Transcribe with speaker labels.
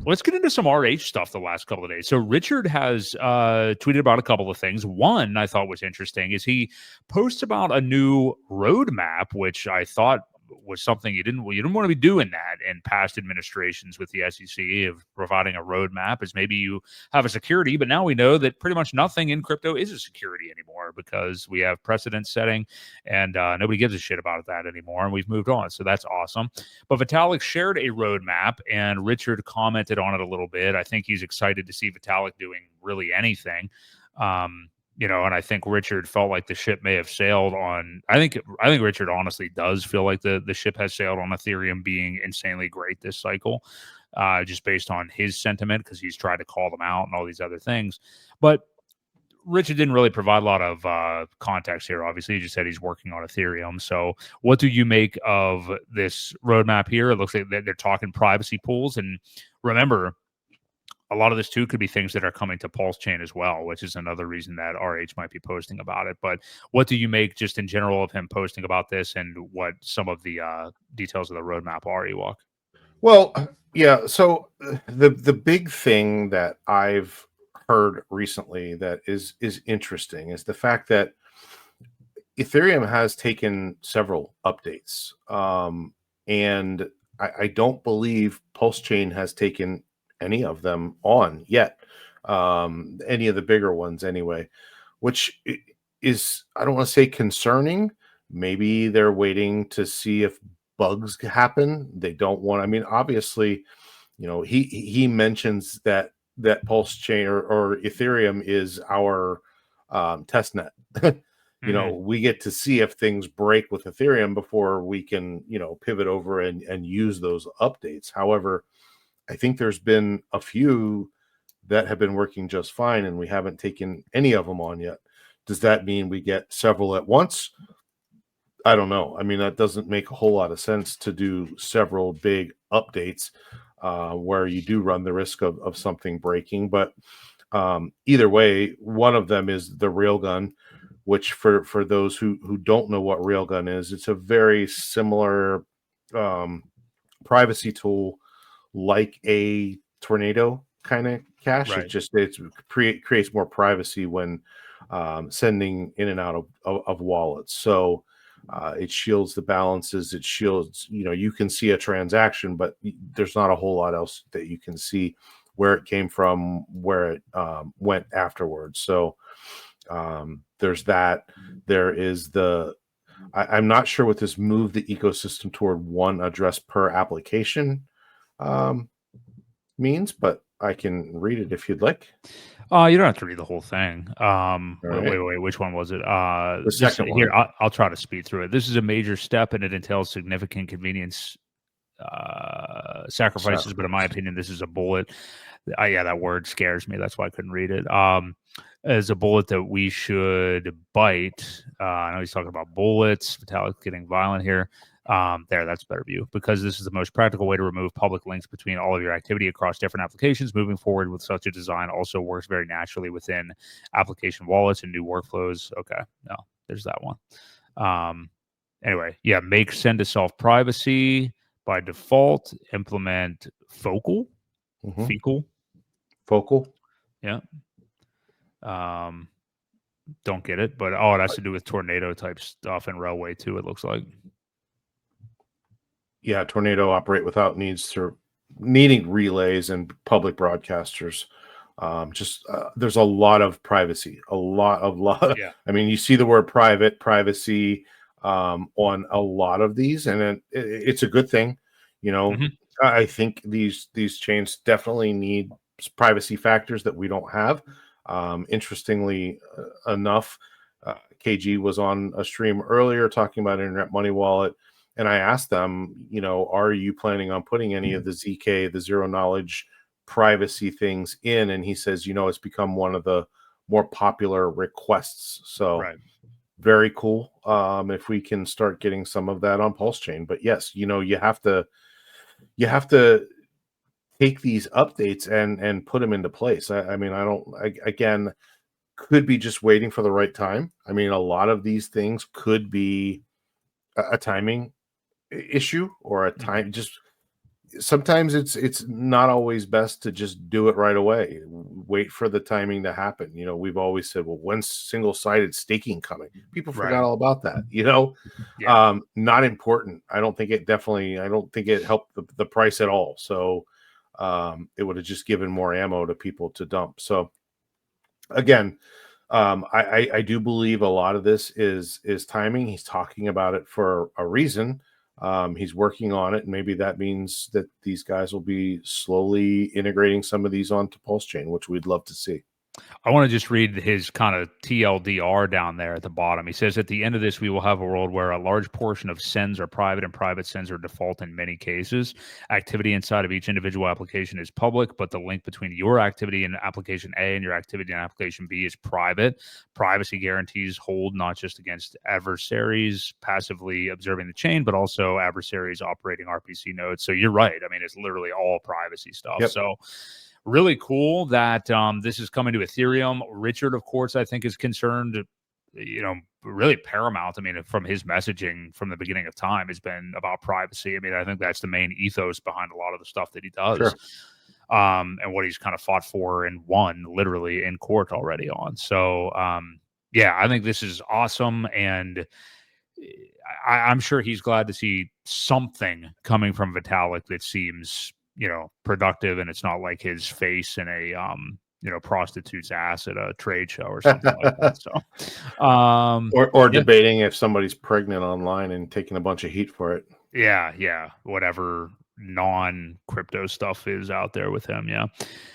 Speaker 1: let's get into some RH stuff the last couple of days. So Richard has tweeted about a couple of things. One I thought was interesting is he posts about a new roadmap, which I thought was something you didn't want to be doing that in past administrations with the SEC of providing a roadmap, is maybe you have a security, but now we know that pretty much nothing in crypto is a security anymore because we have precedent setting and nobody gives a shit about that anymore, and we've moved on. So that's awesome. But Vitalik shared a roadmap and Richard commented on it a little bit. I think he's excited to see Vitalik doing really anything. And I think Richard felt like the ship may have sailed on. I think Richard honestly does feel like the ship has sailed on Ethereum being insanely great this cycle, just based on his sentiment, because he's tried to call them out and all these other things. But Richard didn't really provide a lot of context here. Obviously, he just said he's working on Ethereum. So what do you make of this roadmap here? It looks like they're talking privacy pools. And remember, a lot of this too could be things that are coming to PulseChain as well, which is another reason that RH might be posting about it. But what do you make just in general of him posting about this, and what some of the details of the roadmap are, Ewok?
Speaker 2: Well, yeah. So the big thing that I've heard recently that is interesting is the fact that Ethereum has taken several updates, and I don't believe PulseChain has taken any of them on yet, any of the bigger ones anyway, which is, I don't want to say concerning. Maybe they're waiting to see if bugs happen. They don't want, I mean, obviously, he mentions that PulseChain or Ethereum is our test net. We get to see if things break with Ethereum before we can, pivot over and use those updates. However, I think there's been a few that have been working just fine, and we haven't taken any of them on yet. Does that mean we get several at once? I don't know. I mean, that doesn't make a whole lot of sense to do several big updates where you do run the risk of something breaking. But either way, one of them is the Railgun, which for those who don't know what Railgun is, it's a very similar privacy tool, like a Tornado kind of cache.
Speaker 1: Right.
Speaker 2: It creates more privacy when sending in and out of wallets. So it shields the balances. It shields, you can see a transaction, but there's not a whole lot else that you can see where it came from, where it went afterwards. So there's that. There is I'm not sure what this move the ecosystem toward one address per application means, but I can read it if you'd like.
Speaker 1: You don't have to read the whole thing.
Speaker 2: Right.
Speaker 1: Wait, which one was it?
Speaker 2: The second one.
Speaker 1: Here, I'll try to speed through it. This is a major step, and it entails significant convenience sacrifices, but in my opinion, this is a bullet. Yeah, that word scares me. That's why I couldn't read it. As a bullet that we should bite. I know he's talking about bullets. Vitalik's getting violent here. That's a better view, because this is the most practical way to remove public links between all of your activity across different applications. Moving forward with such a design also works very naturally within application wallets and new workflows. Okay, no, there's that one. Anyway, yeah, make send to self privacy by default. Implement focal,
Speaker 2: focal.
Speaker 1: Yeah. Don't get it, but it has to do with tornado type stuff and railway too, it looks like.
Speaker 2: Yeah, Tornado operate without needing relays and public broadcasters. There's a lot of privacy, a lot.
Speaker 1: Yeah.
Speaker 2: I mean, you see the word privacy on a lot of these, and it's a good thing. I think these chains definitely need privacy factors that we don't have. Interestingly enough, KG was on a stream earlier talking about Internet Money Wallet. And I asked them, are you planning on putting any of the ZK, the zero knowledge privacy things in? And he says, it's become one of the more popular requests. So Very cool. If we can start getting some of that on PulseChain. But yes, you have to take these updates and put them into place. Again, could be just waiting for the right time. I mean, a lot of these things could be a timing issue or a time, just sometimes it's not always best to just do it right away. Wait for the timing to happen. We've always said, well, when's single-sided staking coming? People
Speaker 1: Right.
Speaker 2: forgot all about that.
Speaker 1: Yeah.
Speaker 2: Not important. I don't think it helped the price at all. So it would have just given more ammo to people to dump. So again, I do believe a lot of this is timing. He's talking about it for a reason. He's working on it, and maybe that means that these guys will be slowly integrating some of these onto PulseChain, which we'd love to see.
Speaker 1: I want to just read his kind of TLDR down there at the bottom. He says, at the end of this, we will have a world where a large portion of sends are private and private sends are default in many cases. Activity inside of each individual application is public, but the link between your activity in application A and your activity in application B is private. Privacy guarantees hold not just against adversaries passively observing the chain, but also adversaries operating RPC nodes. So you're right. I mean, it's literally all privacy stuff.
Speaker 2: Yep.
Speaker 1: So really cool that this is coming to Ethereum. Richard, of course, I think is concerned, really paramount. I mean, from his messaging from the beginning of time has been about privacy. I mean, I think that's the main ethos behind a lot of the stuff that he does.
Speaker 2: Sure.
Speaker 1: And what he's kind of fought for and won literally in court already on. So, yeah, I think this is awesome. And I'm sure he's glad to see something coming from Vitalik that seems productive, and it's not like his face in a prostitute's ass at a trade show or something like that. So
Speaker 2: or debating if somebody's pregnant online and taking a bunch of heat for it.
Speaker 1: Yeah, whatever non-crypto stuff is out there with him. Yeah.